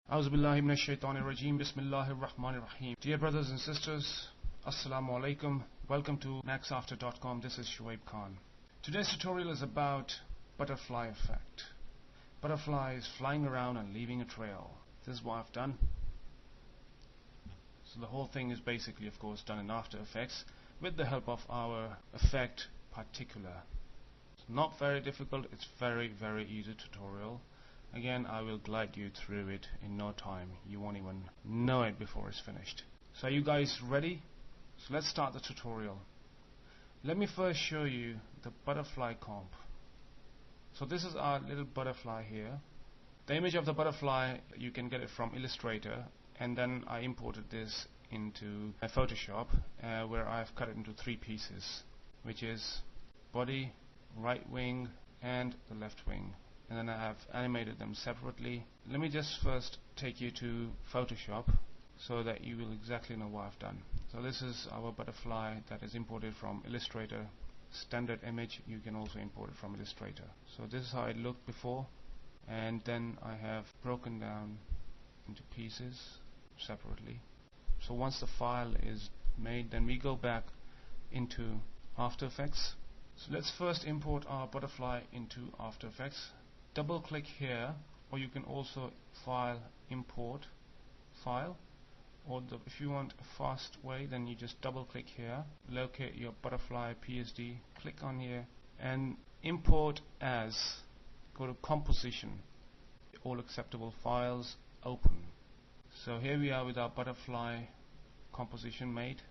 Auzubillahi minash shaitanir rajim. Bismillahir Rahmanir Rahim. Dear brothers and sisters, Assalamu alaikum. Welcome to Maxafter.com. This is Shoaib Khan. Today's tutorial is about butterfly effect. Butterflies flying around and leaving a trail. This is what I've done. So the whole thing is basically, of course, done in After Effects with the help of our effect particular. It's not very difficult. It's very easy tutorial. Again, I will glide you through it in no time. You won't even know it before it's finished. So are you guys ready? So let's start the tutorial. Let me first show you the butterfly comp. So this is our little butterfly here. The image of the butterfly, you can get it from Illustrator, and then I imported this into Photoshop, where I've cut it into three pieces, which is body, right wing, and the left wing. And then I have animated them separately. Let me just first take you to Photoshop so that you will exactly know what I've done. So this is our butterfly that is imported from Illustrator. Standard image, you can also import it from Illustrator. So this is how it looked before, and then I have broken down into pieces separately. So once the file is made, then we go back into After Effects. So let's first import our butterfly into After Effects. Double click here, or you can also file, import, file, or if you want a fast way, then you just double click here, locate your butterfly PSD, click on here, and import as. Go to composition, all acceptable files, open. So here we are with our butterfly composition made.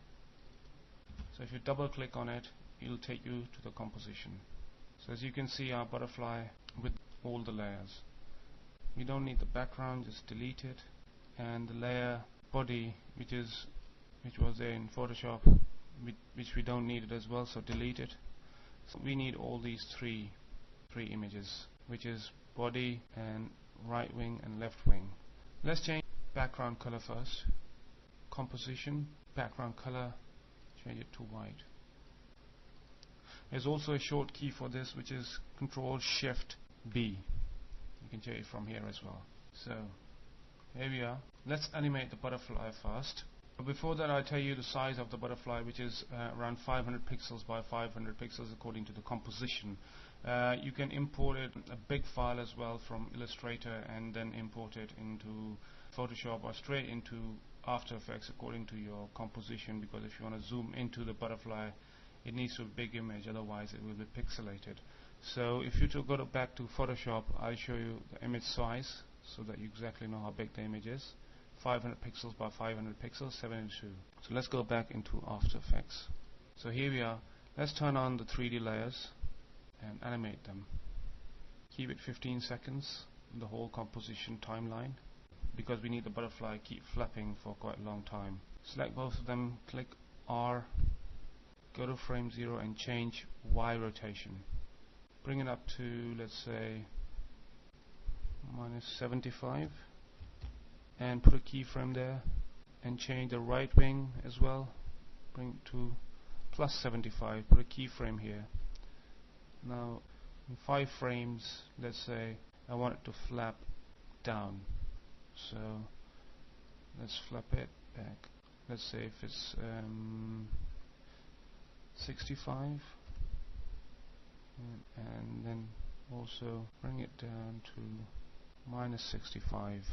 So if you double click on it, it'll take you to the composition. So as you can see, our butterfly with all the layers. We don't need the background, just delete it. And the layer body, which was there in Photoshop, which we don't need it as well, so delete it. So we need all these three images, which is body and right wing and left wing. Let's change background color first. Composition, background color, change it to white. There's also a short key for this, which is Control-Shift-B. You can change it from here as well. So here we are. Let's animate the butterfly first. But before that, I'll tell you the size of the butterfly, which is around 500 pixels by 500 pixels according to the composition. You can import it, a big file as well, from Illustrator, and then import it into Photoshop or straight into After Effects according to your composition, because if you want to zoom into the butterfly, it needs a big image, otherwise it will be pixelated. So if you go back to Photoshop, I'll show you the image size so that you exactly know how big the image is. 500 pixels by 500 pixels, 7:2. So let's go back into After Effects. So here we are. Let's turn on the 3D layers and animate them. Keep it 15 seconds, the whole composition timeline, because we need the butterfly keep flapping for quite a long time. Select both of them, click R, go to frame 0 and change Y rotation. Bring it up to, let's say, -75, and put a keyframe there, and change the right wing as well. Bring it to +75, put a keyframe here. Now in 5 frames, let's say I want it to flap down, so let's flap it back. Let's say if it's 65, and then also bring it down to -65,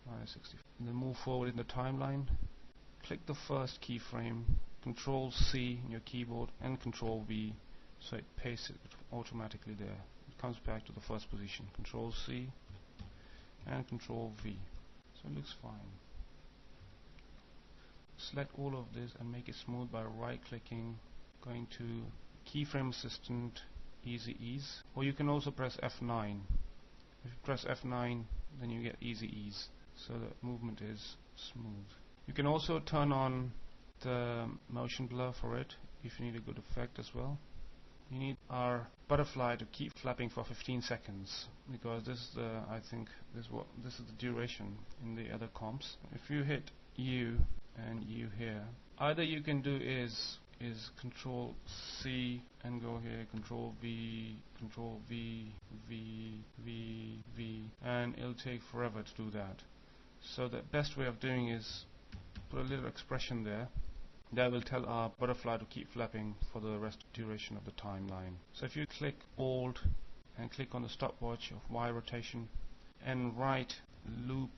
and then move forward in the timeline. Click the first keyframe, Control C in your keyboard and Control V, so it pastes it automatically there. It comes back to the first position. Control C and Control V, so it looks fine. Select all of this and make it smooth by right clicking, going to Keyframe Assistant, Easy Ease, or you can also press F9. If you press F9, then you get Easy Ease, so the movement is smooth. You can also turn on the motion blur for it if you need a good effect as well. You need our butterfly to keep flapping for 15 seconds, because this is the, I think this is the duration in the other comps. If you hit U and U here, either you can do is Control C and go here, Control V, V, V, V, and and it'll take forever to do that. So the best way of doing is put a little expression there that will tell our butterfly to keep flapping for the rest duration of the timeline. So if you click Alt and click on the stopwatch of Y rotation and write loop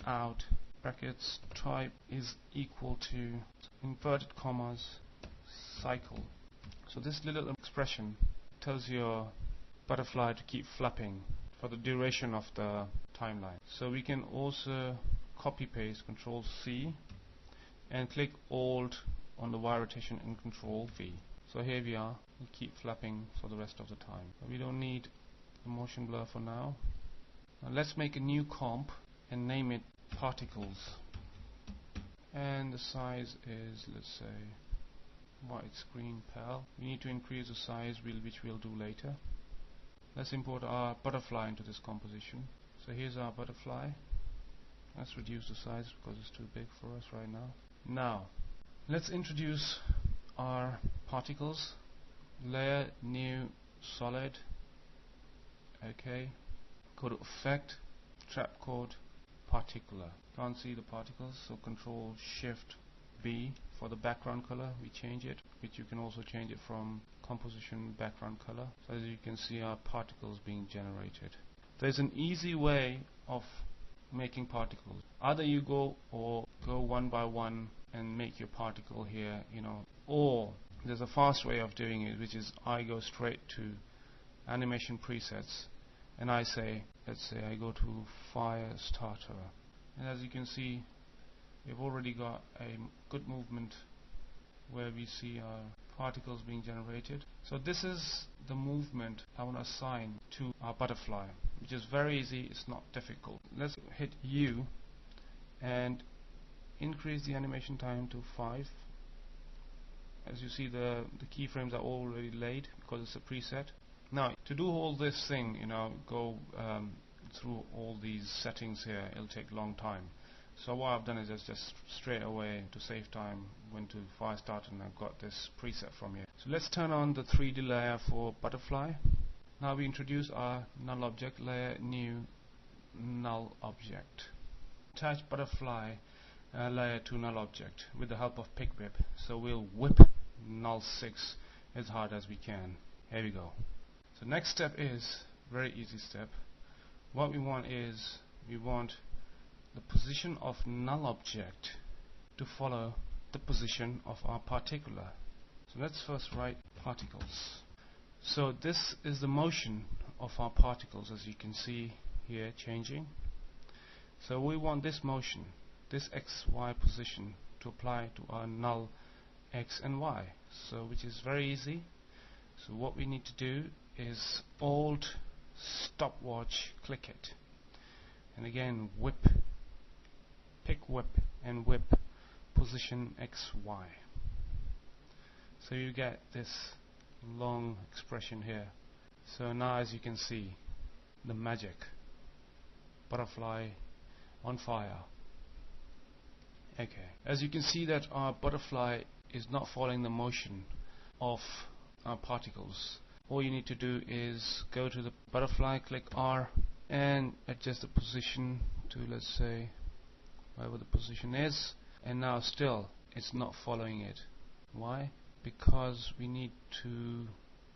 out brackets type is equal to inverted commas cycle. So this little expression tells your butterfly to keep flapping for the duration of the timeline. So we can also copy paste Control C and click Alt on the Y rotation and Control V. So here we are, we keep flapping for the rest of the time. But we don't need the motion blur for now. Now let's make a new comp and name it particles. And the size is, let's say, widescreen PAL. We need to increase the size, which we'll do later. Let's import our butterfly into this composition. So here's our butterfly. Let's reduce the size because it's too big for us right now. Now, let's introduce our particles. Layer, new, solid. Okay. Go to Effect, Trap Code, Particular. Can't see the particles, so Control Shift B for the background color. We change it, which you can also change it from composition background color. So as you can see, our particles being generated. There's an easy way of making particles. Either you go one by one and make your particle here, or there's a fast way of doing it, which is I go straight to animation presets and I say, let's say I go to fire starter, and as you can see, we've already got a good movement where we see our particles being generated. So this is the movement I want to assign to our butterfly, which is very easy, it's not difficult. Let's hit U and increase the animation time to 5. As you see, the keyframes are already laid because it's a preset. Now to do all this thing, go through all these settings here, it'll take a long time. So what I've done is just straight away, to save time, went to fire start and I've got this preset from here. So let's turn on the 3D layer for butterfly. Now we introduce our null object, layer, new, null object. Attach butterfly layer to null object with the help of pick whip. So we'll whip null 6 as hard as we can. Here we go. So next step is very easy step. What we want is we want the position of null object to follow the position of our particular. So let's first write particles. So this is the motion of our particles, as you can see here, changing. So we want this motion, this XY position, to apply to our null X and Y, so which is very easy. So what we need to do is Alt stopwatch, click it, and again whip, pick whip and whip position XY. So you get this long expression here. So now as you can see, the magic, butterfly on fire. Okay, as you can see that our butterfly is not following the motion of our particles. All you need to do is go to the butterfly, click R and adjust the position to, let's say, wherever the position is, and now still it's not following it. Why? Because we need to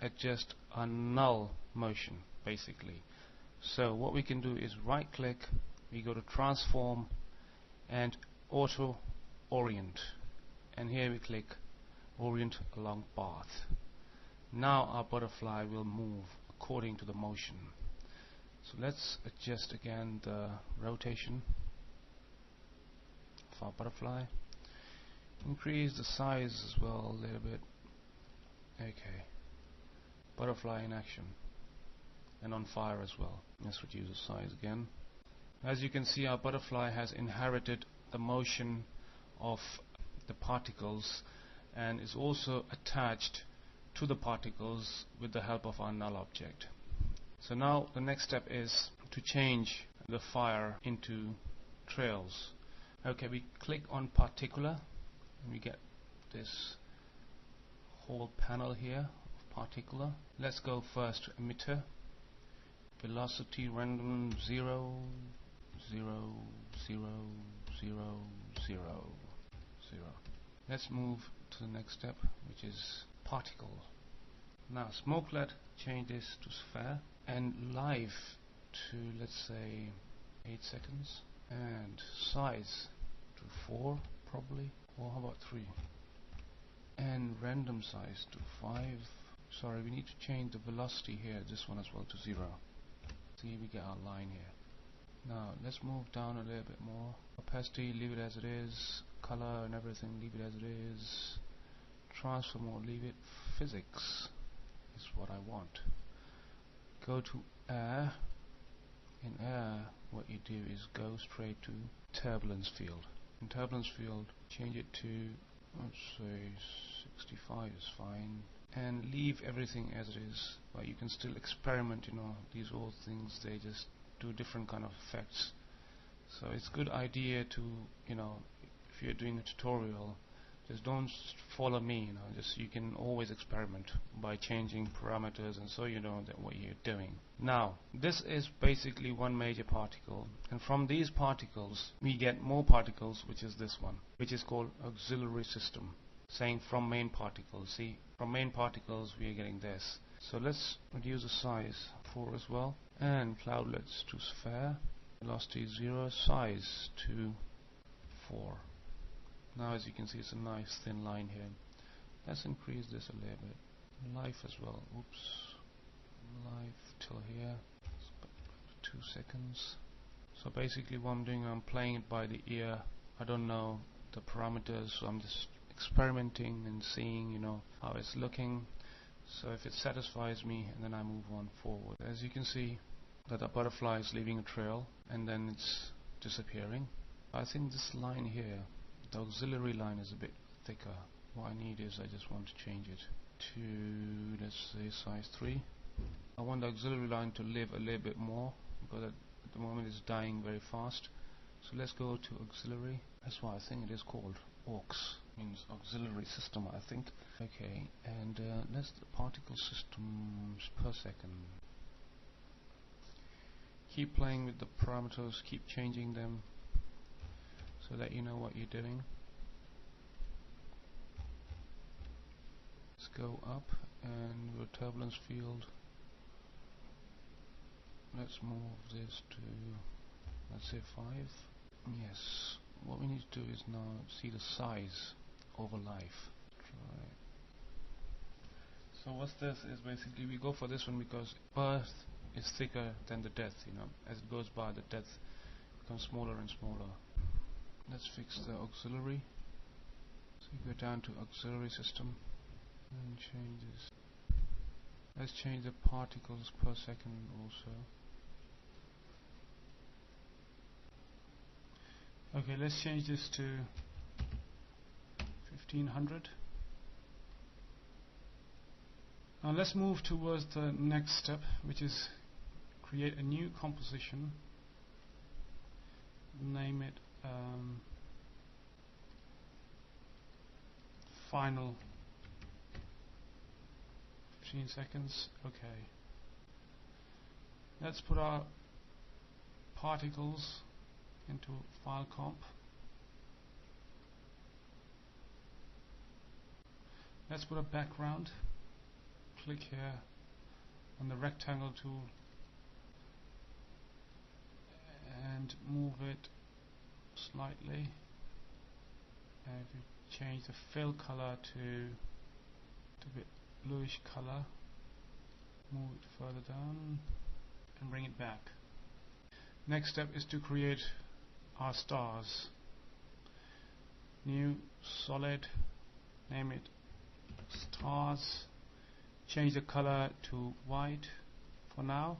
adjust a null motion basically. So what we can do is right click, we go to transform and auto orient, and here we click orient along path. Now our butterfly will move according to the motion. So let's adjust again the rotation of our butterfly, increase the size as well a little bit. Okay, butterfly in action and on fire as well. Let's reduce the size again. As you can see, our butterfly has inherited the motion of the particles and is also attached to the particles with the help of our null object. So now the next step is to change the fire into trails. Okay, we click on particular and we get this whole panel here of particular. Let's go first to emitter velocity random 0, 0, 0, 0, 0, 0. Let's move to the next step, which is particle. Now smokelet, change this to sphere, and live to, let's say, 8 seconds, and size to 4 probably, or how about 3, and random size to 5. Sorry, we need to change the velocity here, this one as well, to 0. See, we get our line here. Now let's move down a little bit more. Opacity, leave it as it is. Color and everything, leave it as it is. Transfer mode, leave it. Physics is what I want. Go to air. In air, what you do is go straight to turbulence field. In turbulence field, change it to, let's say, 65 is fine, and leave everything as it is. But you can still experiment, these old things, they just do different kind of effects. So it's a good idea to, if you're doing a tutorial, just don't follow me, just you can always experiment by changing parameters, and so you know that what you're doing. Now, this is basically one major particle, and from these particles we get more particles, which is this one, which is called auxiliary system, saying from main particles. See, from main particles we are getting this. So let's reduce the size 4 as well, and cloudlets to sphere, velocity 0, size to 4. Now as you can see, it's a nice thin line here. Let's increase this a little bit. Life as well. Oops. Life till here. 2 seconds. So basically what I'm doing, I'm playing it by the ear. I don't know the parameters, so I'm just experimenting and seeing, how it's looking. So if it satisfies me, and then I move on forward. As you can see, that the butterfly is leaving a trail, and then it's disappearing. I think this line here, the auxiliary line, is a bit thicker. What I need is, I just want to change it to, let's say, size 3. I want the auxiliary line to live a little bit more, because at the moment it's dying very fast. So let's go to auxiliary. That's what I think it is called. Aux means auxiliary system, I think. Okay, and let's the particle systems per second. Keep playing with the parameters, keep changing them, so that you know what you're doing. Let's go up, and your turbulence field, let's move this to, let's say, 5. Yes, what we need to do is now see the size over life. Try. So what this is, basically we go for this one because birth is thicker than the death, as it goes by, the death becomes smaller and smaller. Let's fix the auxiliary. So you go down to auxiliary system and change this. Let's change the particles per second also. Okay, let's change this to 1500. Now let's move towards the next step, which is create a new composition. Name it final 15 seconds. Okay. Let's put our particles into file comp. Let's put a background. Click here on the rectangle tool and move it slightly. And if you change the fill color to a bit bluish color, move it further down and bring it back. Next step is to create our stars. New solid, name it stars, change the color to white for now,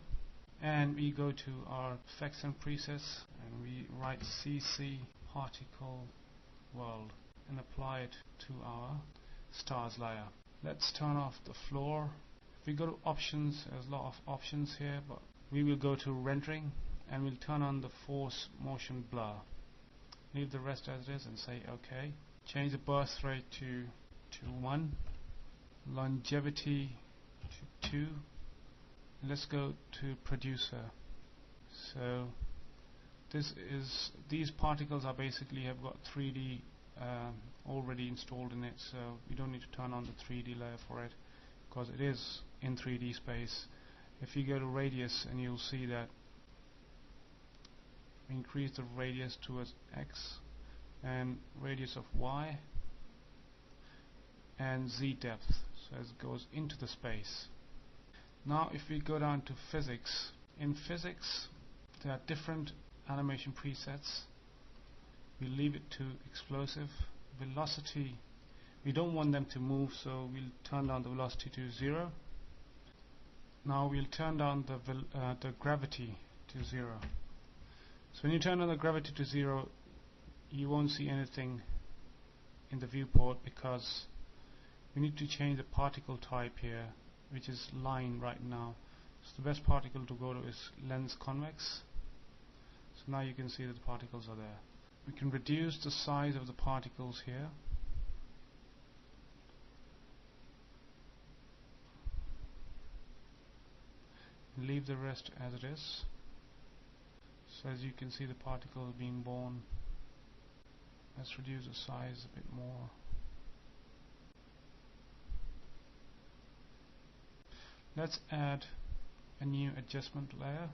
and we go to our effects and presets and we write CC particle world and apply it to our stars layer. Let's turn off the floor. If we go to options, there's a lot of options here, but we will go to rendering and we'll turn on the force motion blur. Leave the rest as it is and say OK. Change the birth rate to 1, longevity to 2, let's go to producer. So these particles are basically have got 3D already installed in it, so we don't need to turn on the 3D layer for it because it is in 3D space. If you go to radius, and you'll see that we increase the radius towards X and radius of Y and Z depth, so it goes into the space. Now if we go down to physics, in physics there are different animation presets. We leave it to explosive. Velocity, we don't want them to move, so we'll turn down the velocity to 0. Now we'll turn down the gravity to 0. So when you turn down the gravity to 0, you won't see anything in the viewport because we need to change the particle type here, which is line right now. So the best particle to go to is lens convex. So now you can see that the particles are there. We can reduce the size of the particles here. Leave the rest as it is. So as you can see the particles being born. Let's reduce the size a bit more. Let's add a new adjustment layer.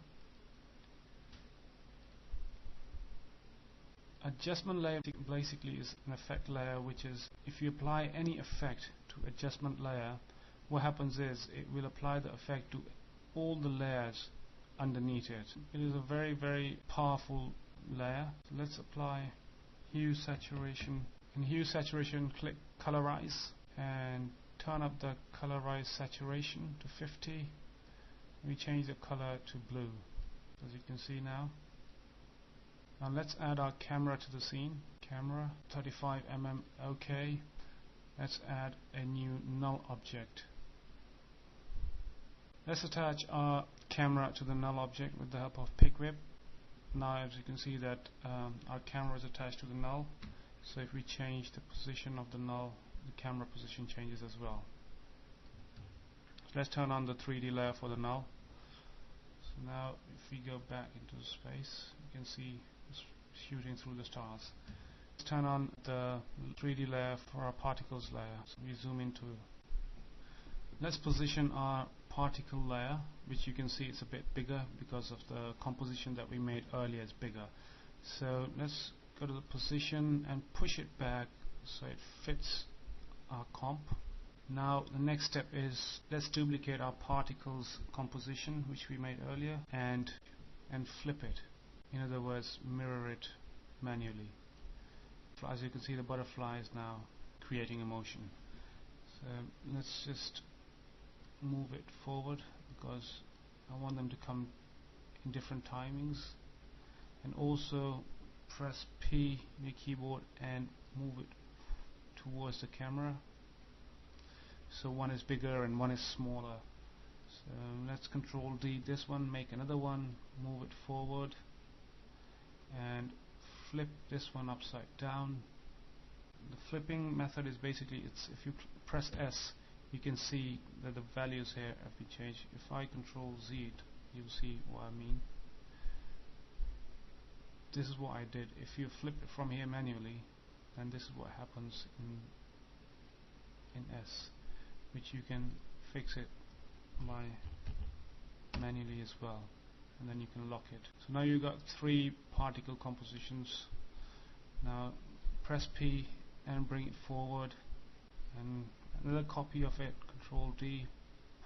Adjustment layer basically is an effect layer, which is if you apply any effect to adjustment layer, what happens is it will apply the effect to all the layers underneath it. It is a very powerful layer. So let's apply hue saturation. In hue saturation, click colorize and turn up the colorize saturation to 50. We change the color to blue, as you can see now. Now let's add our camera to the scene. Camera 35mm, OK. Let's add a new null object. Let's attach our camera to the null object with the help of pickwhip. Now as you can see that our camera is attached to the null, so if we change the position of the null, the camera position changes as well. So let's turn on the 3D layer for the null. So now if we go back into the space, you can see it's shooting through the stars. Let's turn on the 3D layer for our particles layer. So we zoom into. Let's position our particle layer, which you can see it's a bit bigger because of the composition that we made earlier is bigger. So let's go to the position and push it back so it fits our comp. Now the next step is let's duplicate our particles composition which we made earlier and flip it. In other words, mirror it manually. As you can see, the butterfly is now creating a motion. So let's just move it forward because I want them to come in different timings, and also press P in your keyboard and move it towards the camera, so one is bigger and one is smaller. So let's Control D this one, make another one, move it forward and flip this one upside down. The flipping method is basically, it's if you press S, you can see that the values here have been changed. If I Control Z it, you'll see what I mean. This is what I did. If you flip it from here manually, then this is what happens in S, which you can fix it by manually as well, and then you can lock it. So now you've got 3 particle compositions. Now press P and bring it forward, and another copy of it, Control D,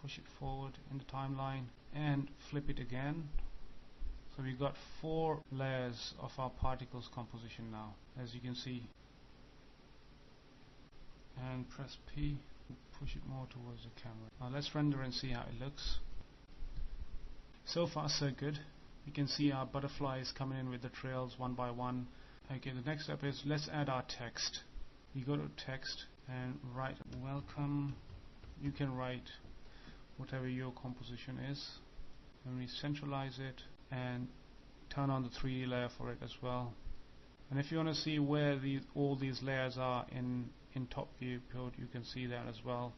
push it forward in the timeline and flip it again. So we've got 4 layers of our particles composition now, as you can see. And press P, push it more towards the camera. Now let's render and see how it looks. So far so good. You can see our butterflies coming in with the trails one by one. Okay, the next step is let's add our text. You go to text and write welcome. You can write whatever your composition is, and we centralize it and turn on the 3D layer for it as well. And if you want to see where all these layers are in top viewport, you can see that as well.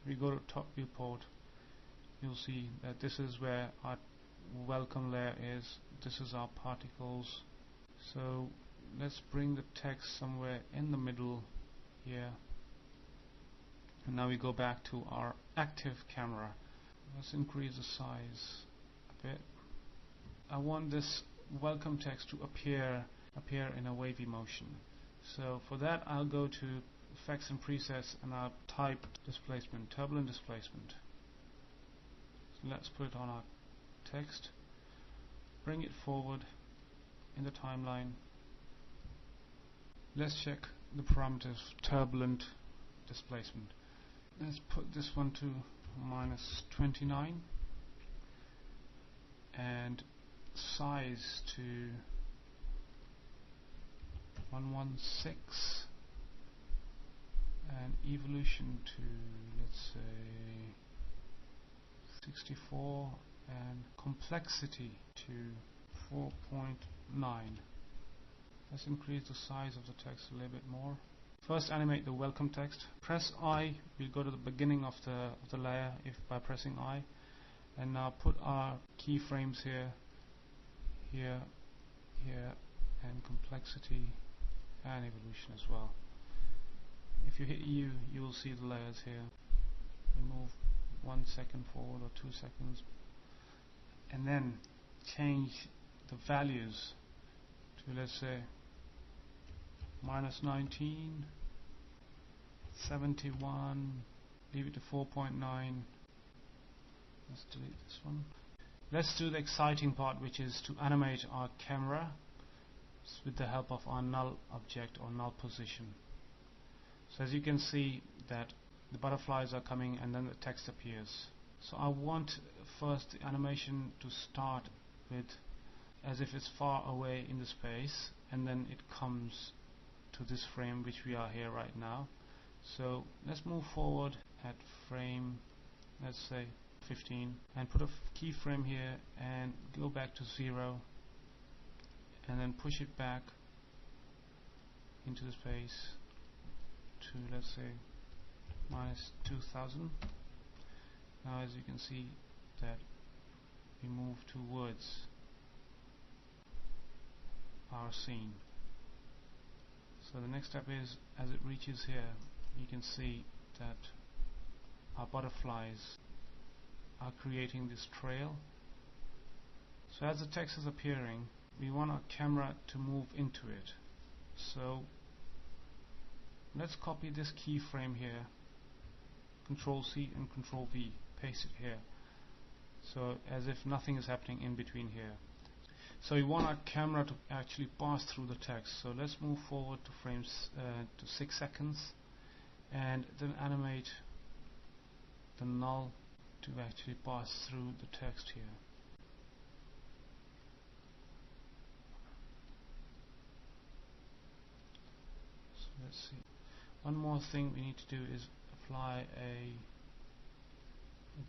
We go to top viewport, you'll see that this is where our welcome layer is. This is our particles. So let's bring the text somewhere in the middle here. And now we go back to our active camera. Let's increase the size a bit. I want this welcome text to appear in a wavy motion. So for that I'll go to effects and presets and I'll type displacement, turbulent displacement. So let's put it on our text, bring it forward in the timeline. Let's check the parameters, turbulent displacement. Let's put this one to -29 and size to 116 and evolution to, let's say, 64 and complexity to 4.9. Let's increase the size of the text a little bit more. First animate the welcome text. Press I, we'll go to the beginning of the layer by pressing I, and now put our keyframes here, here, and complexity and evolution as well. If you hit U, you will see the layers here. We move 1 second forward or 2 seconds, and then change the values to, let's say, -19, 71, leave it to 4.9. Let's delete this one. Let's do the exciting part, which is to animate our camera with the help of our null object or null position. So as you can see that the butterflies are coming and then the text appears. So I want first the animation to start with as if it's far away in the space, and then it comes to this frame which we are here right now. So let's move forward at frame, let's say 15, and put a keyframe here and go back to 0 and then push it back into the space to, let's say, -2000. Now as you can see that we move towards our scene. So the next step is, as it reaches here, you can see that our butterflies are creating this trail. So as the text is appearing, we want our camera to move into it. So let's copy this keyframe here, Control C and Control V, paste it here, so as if nothing is happening in between here. So we want our camera to actually pass through the text. So let's move forward to frames to 6 seconds and then animate the null to actually pass through the text here. So let's see. One more thing we need to do is apply a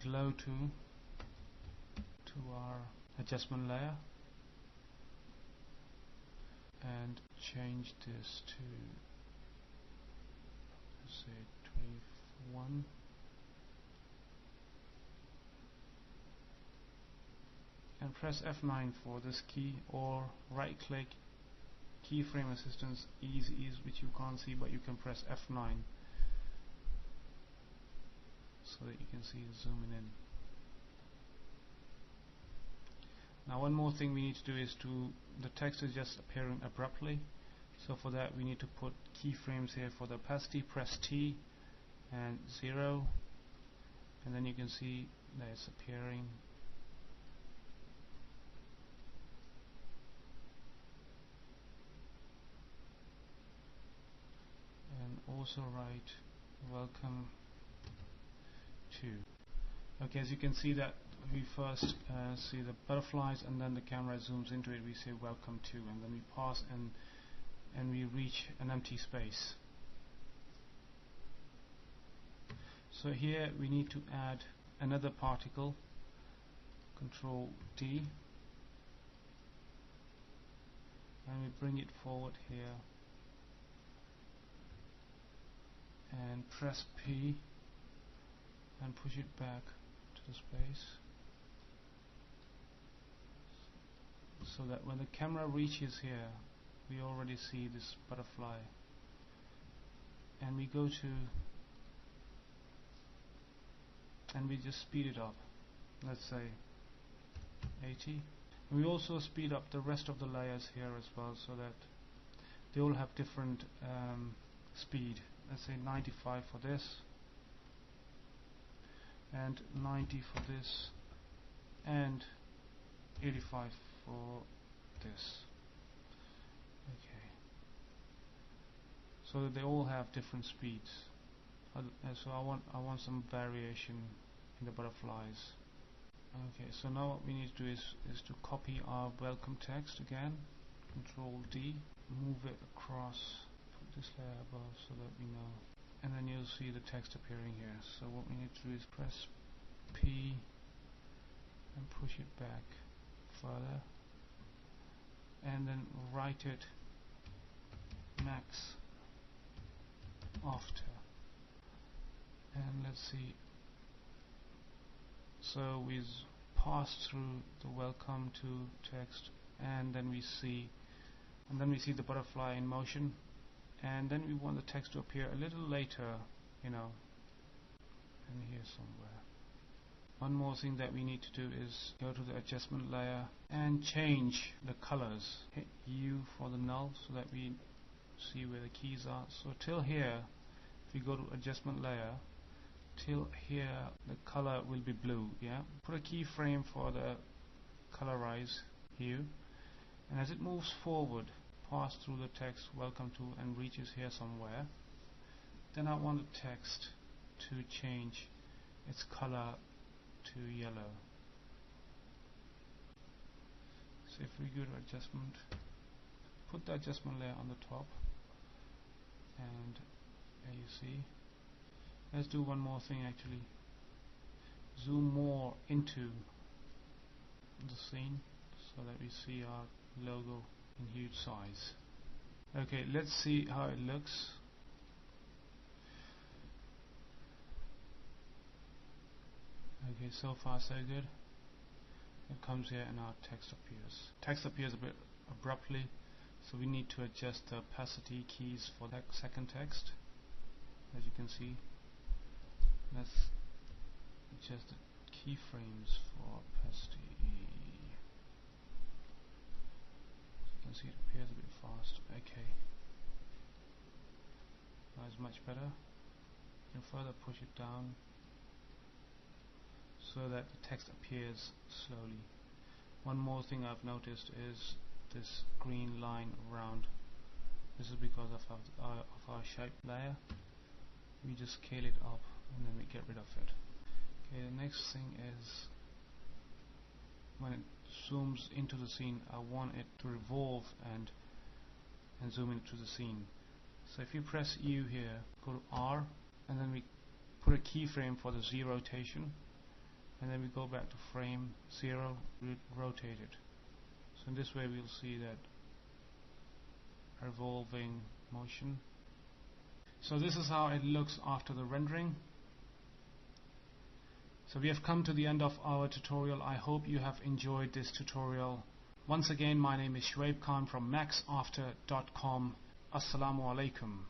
glow to our adjustment layer and change this to, let's say, 21. And press F9 for this key, or right click, keyframe assistance, ease, which you can't see, but you can press F9 so that you can see zooming in. Now one more thing we need to do is the text is just appearing abruptly, so for that we need to put keyframes here. For the opacity, press T and 0, and then you can see that it's appearing. And also write welcome to. Okay, as you can see that we first see the butterflies and then the camera zooms into it, we say welcome to, and then we pass and we reach an empty space. So here we need to add another particle, Control D, and we bring it forward here and press P and push it back to the space, so that when the camera reaches here, we already see this butterfly. And we go to, and we just speed it up, let's say 80. And we also speed up the rest of the layers here as well, so that they all have different speed. Let's say 95 for this, and 90 for this, and 85 for this. Okay, so that they all have different speeds. So I want some variation in the butterflies. Okay, so now what we need to do is to copy our welcome text again. Control D, move it across, put this layer above so that we know, and then you'll see the text appearing here. So what we need to do is press P and push it back further, and then write it Maxafter. And let's see, so we pass through the welcome to text, and then we see the butterfly in motion, and then we want the text to appear a little later, in here somewhere. One more thing that we need to do is go to the adjustment layer and change the colors. Hit U for the null so that we see where the keys are. So till here, if you go to adjustment layer, till here the color will be blue. Yeah, put a keyframe for the colorize hue, and as it moves forward, pass through the text welcome to and reaches here somewhere, then I want the text to change its color to yellow. So if we go to adjustment, put the adjustment layer on the top, and there you see. Let's do one more thing actually. Zoom more into the scene so that we see our logo in huge size. Okay, let's see how it looks. Okay, so far so good. It comes here and our text appears. Text appears a bit abruptly, so we need to adjust the opacity keys for that second text. As you can see, let's adjust the keyframes for opacity. You can see it appears a bit fast. Okay, that's much better. You can further push it down so that the text appears slowly. One more thing I've noticed is this green line around. This is because of our shape layer. We just scale it up and then we get rid of it. Okay, the next thing is when it zooms into the scene, I want it to revolve and zoom into the scene. So if you press U here, go to R, and then we put a keyframe for the Z rotation, and then we go back to frame 0, rotate it. So in this way we'll see that revolving motion. So this is how it looks after the rendering. So we have come to the end of our tutorial. I hope you have enjoyed this tutorial. Once again, my name is Shoaib Khan from Maxafter.com. Assalamu alaikum.